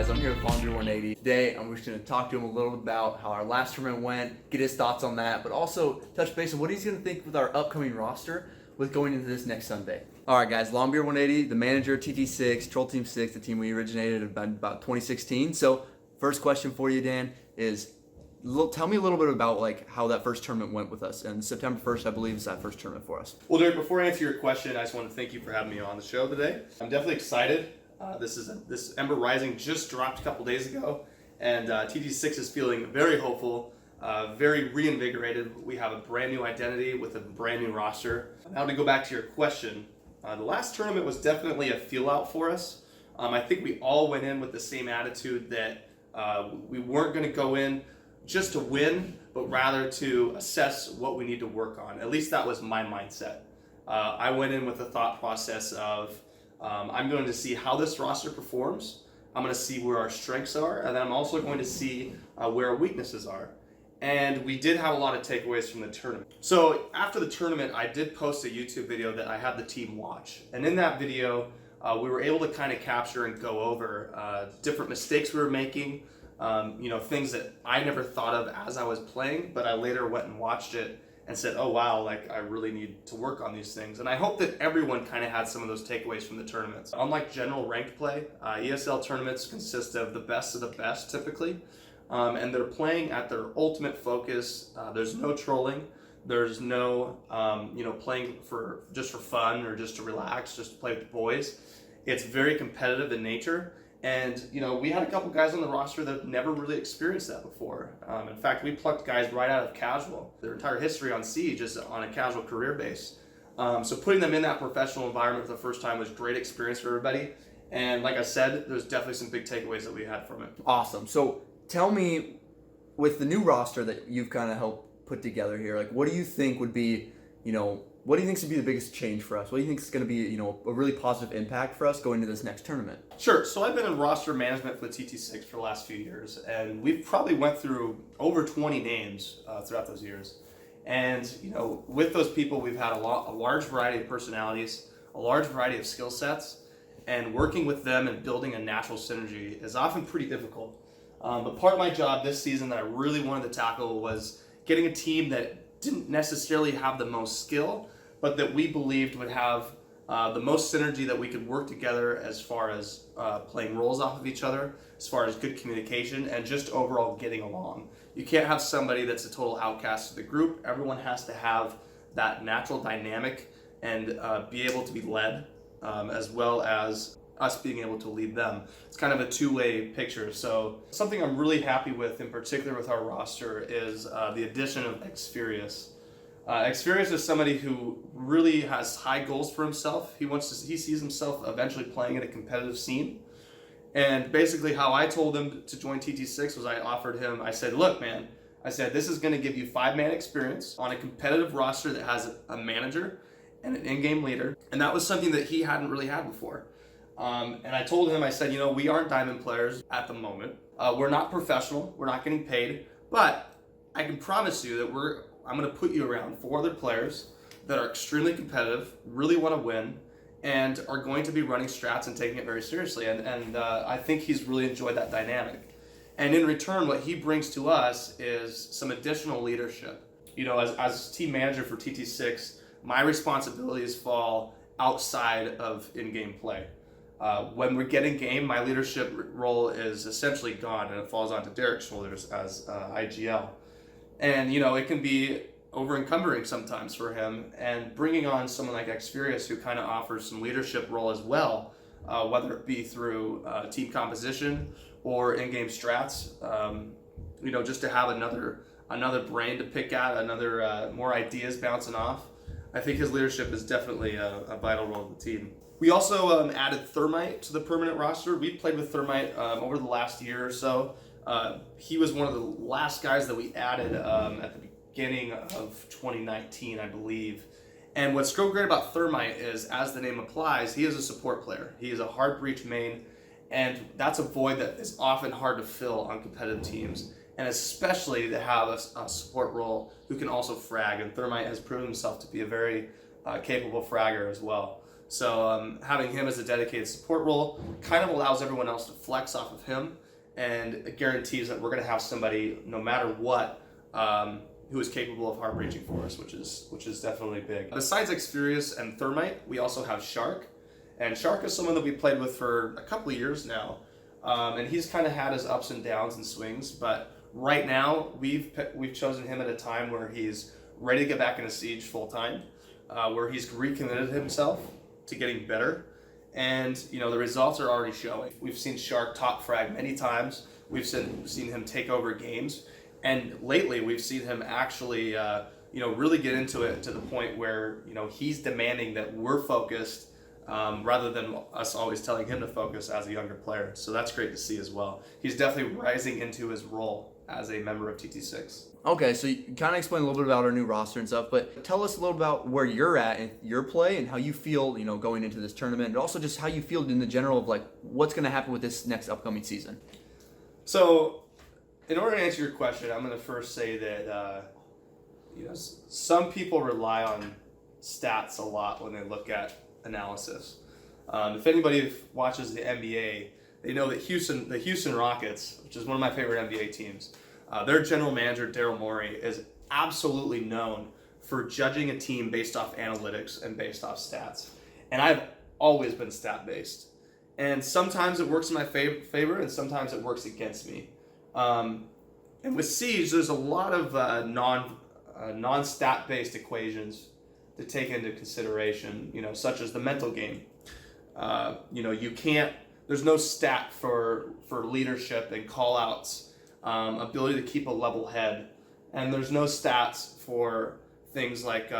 guys, I'm here with LongBeard180. Today, I'm just going to talk to him a little about how our last tournament went, get his thoughts on that, but also touch base on what he's going to think with our upcoming roster with going into this next Sunday. All right, guys, LongBeard180, the manager of TT6, Troll Team 6, the team we originated in about 2016. So, first question for you, Dan, is tell me a little bit about how that first tournament went with us. And September 1st, I believe, is that first tournament for us. Well, Derek, before I answer your question, I just want to thank you for having me on the show today. I'm definitely excited. This Ember Rising just dropped a couple days ago, and TT6 is feeling very hopeful, very reinvigorated. We have a brand new identity with a brand new roster. Now to go back to your question, the last tournament was definitely a feel out for us. I think we all went in with the same attitude that we weren't going to go in just to win, but rather to assess what we need to work on. At least that was my mindset. I went in with the thought process of I'm going to see how this roster performs. I'm going to see where our strengths are, and then I'm also going to see where our weaknesses are. And we did have a lot of takeaways from the tournament. So after the tournament, I did post a YouTube video that I had the team watch. And in that video, we were able to kind of capture and go over different mistakes we were making, things that I never thought of as I was playing, but I later went and watched it and said, oh wow, I really need to work on these things. And I hope that everyone kind of had some of those takeaways from the tournaments. Unlike general ranked play, ESL tournaments consist of the best typically, and they're playing at their ultimate focus. There's no trolling. There's no playing just for fun or just to relax, just to play with the boys. It's very competitive in nature. And, we had a couple guys on the roster that never really experienced that before. In fact, we plucked guys right out of casual. Their entire history on Siege is on a casual career base. So putting them in that professional environment for the first time was a great experience for everybody. And like I said, there's definitely some big takeaways that we had from it. Awesome. So tell me, with the new roster that you've kind of helped put together here, what do you think would be, what do you think should be the biggest change for us? What do you think is going to be, a really positive impact for us going into this next tournament? Sure. So I've been in roster management for the TT6 for the last few years, and we've probably went through over 20 names throughout those years. And, with those people, we've had a large variety of personalities, a large variety of skill sets, and working with them and building a natural synergy is often pretty difficult. But part of my job this season that I really wanted to tackle was getting a team that didn't necessarily have the most skill, but that we believed would have the most synergy, that we could work together as far as playing roles off of each other, as far as good communication, and just overall getting along. You can't have somebody that's a total outcast of the group. Everyone has to have that natural dynamic and be able to be led, as well as us being able to lead them. It's kind of a two-way picture. So something I'm really happy with, in particular with our roster, is the addition of Xfurious. Xfurious is somebody who really has high goals for himself. He sees himself eventually playing in a competitive scene. And basically how I told him to join TT6 was I said, look, man, this is going to give you 5-man experience on a competitive roster that has a manager and an in-game leader. And that was something that he hadn't really had before. And I told him, I said, we aren't diamond players at the moment. We're not professional. We're not getting paid. But I can promise you that I'm going to put you around 4 other players that are extremely competitive, really want to win, and are going to be running strats and taking it very seriously. And I think he's really enjoyed that dynamic. And in return, what he brings to us is some additional leadership. As team manager for TT6, my responsibilities fall outside of in-game play. When we get in game, my leadership role is essentially gone, and it falls onto Derek's shoulders as IGL. And it can be over encumbering sometimes for him, and bringing on someone like Xfurious who kind of offers some leadership role as well, whether it be through team composition or in-game strats, just to have another brain to pick at, another more ideas bouncing off. I think his leadership is definitely a vital role of the team. We also added Thermite to the permanent roster. We played with Thermite over the last year or so. He was one of the last guys that we added at the beginning of 2019, I believe. And what's so great about Thermite is, as the name applies, he is a support player. He is a hard breach main, and that's a void that is often hard to fill on competitive teams, and especially to have a support role who can also frag. And Thermite has proven himself to be a very capable fragger as well. So having him as a dedicated support role kind of allows everyone else to flex off of him, and it guarantees that we're going to have somebody, no matter what, who is capable of hard breaching for us, which is definitely big. Besides Xfurious and Thermite, we also have Shark. And Shark is someone that we played with for a couple of years now. And he's kind of had his ups and downs and swings, but right now we've chosen him at a time where he's ready to get back into Siege full time, where he's recommitted himself to getting better. And the results are already showing. We've seen Shark top frag many times. We've seen him take over games. And lately we've seen him actually really get into it to the point where he's demanding that we're focused, rather than us always telling him to focus as a younger player. So that's great to see as well. He's definitely rising into his role as a member of TT6. Okay, so you kind of explained a little bit about our new roster and stuff, but tell us a little about where you're at in your play and how you feel, going into this tournament, and also just how you feel in the general of what's going to happen with this next upcoming season. So, in order to answer your question, I'm going to first say that some people rely on stats a lot when they look at analysis. If anybody watches the NBA, they know that the Houston Rockets, which is one of my favorite NBA teams, their general manager, Daryl Morey, is absolutely known for judging a team based off analytics and based off stats. And I've always been stat-based. And sometimes it works in my favor, and sometimes it works against me. And with Siege, there's a lot of non-stat-based equations to take into consideration, such as the mental game. There's no stat for leadership and call-outs, ability to keep a level head, and there's no stats for things like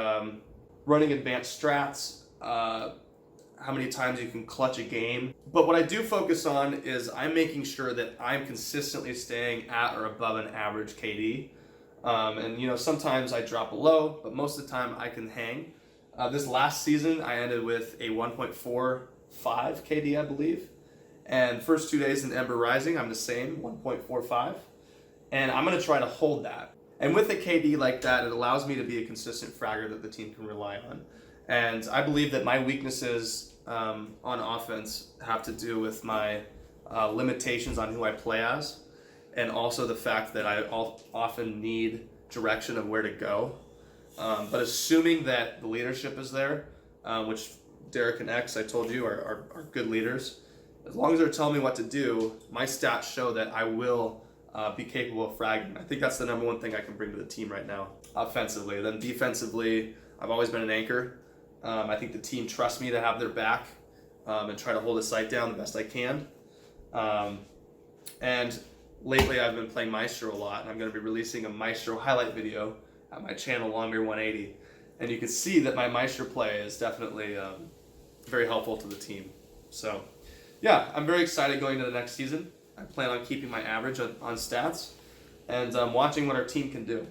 running advanced strats, how many times you can clutch a game. But what I do focus on is I'm making sure that I'm consistently staying at or above an average KD. And sometimes I drop below, but most of the time I can hang. This last season I ended with a 1.45 KD, I believe. And first 2 days in Ember Rising, I'm the same, 1.45. And I'm going to try to hold that. And with a KD like that, it allows me to be a consistent fragger that the team can rely on. And I believe that my weaknesses on offense have to do with my limitations on who I play as, and also the fact that I often need direction of where to go. But assuming that the leadership is there, which Derek and X, I told you, are good leaders, as long as they're telling me what to do, my stats show that I will be capable of fragging. I think that's the number one thing I can bring to the team right now, offensively. Then defensively, I've always been an anchor. I think the team trusts me to have their back and try to hold a sight down the best I can. And lately I've been playing Maestro a lot, and I'm going to be releasing a Maestro highlight video at my channel, LongBeard180. And you can see that my Maestro play is definitely very helpful to the team. So, yeah, I'm very excited going into the next season. I plan on keeping my average on stats and watching what our team can do.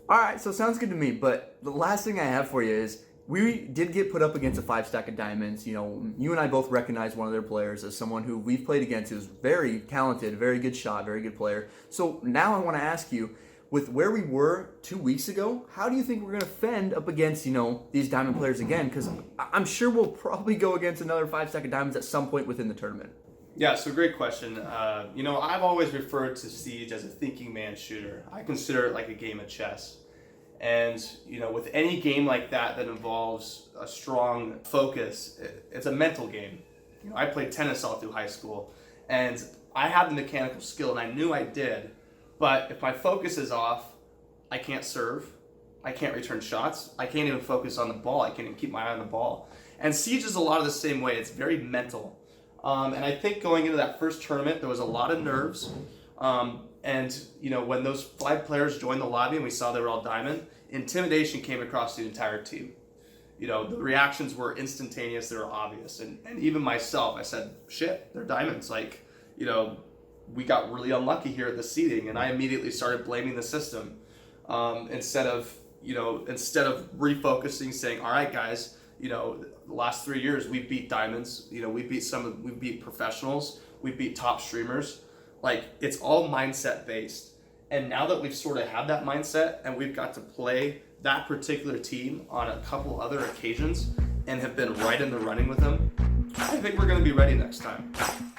All right, so sounds good to me, but the last thing I have for you is we did get put up against a 5-stack of diamonds. You and I both recognize one of their players as someone who we've played against who's very talented, very good shot, very good player. So now I want to ask you, with where we were 2 weeks ago, how do you think we're going to fend up against, these diamond players again? Because I'm sure we'll probably go against another 5-stack of diamonds at some point within the tournament. Yeah, so great question. I've always referred to Siege as a thinking man shooter. I consider it like a game of chess. And, with any game like that involves a strong focus, it's a mental game. I played tennis all through high school, and I had the mechanical skill, and I knew I did. But if my focus is off, I can't serve, I can't return shots, I can't even focus on the ball, I can't even keep my eye on the ball. And Siege is a lot of the same way. It's very mental. And I think going into that first tournament, there was a lot of nerves. When those 5 players joined the lobby and we saw they were all diamond, intimidation came across the entire team. The reactions were instantaneous, they were obvious. And even myself, I said, shit, they're diamonds. We got really unlucky here at the seeding, and I immediately started blaming the system. Instead of refocusing, saying, all right, guys, the last 3 years we beat diamonds, we beat professionals, we beat top streamers. It's all mindset based. And now that we've sort of had that mindset and we've got to play that particular team on a couple other occasions and have been right in the running with him, I think we're going to be ready next time.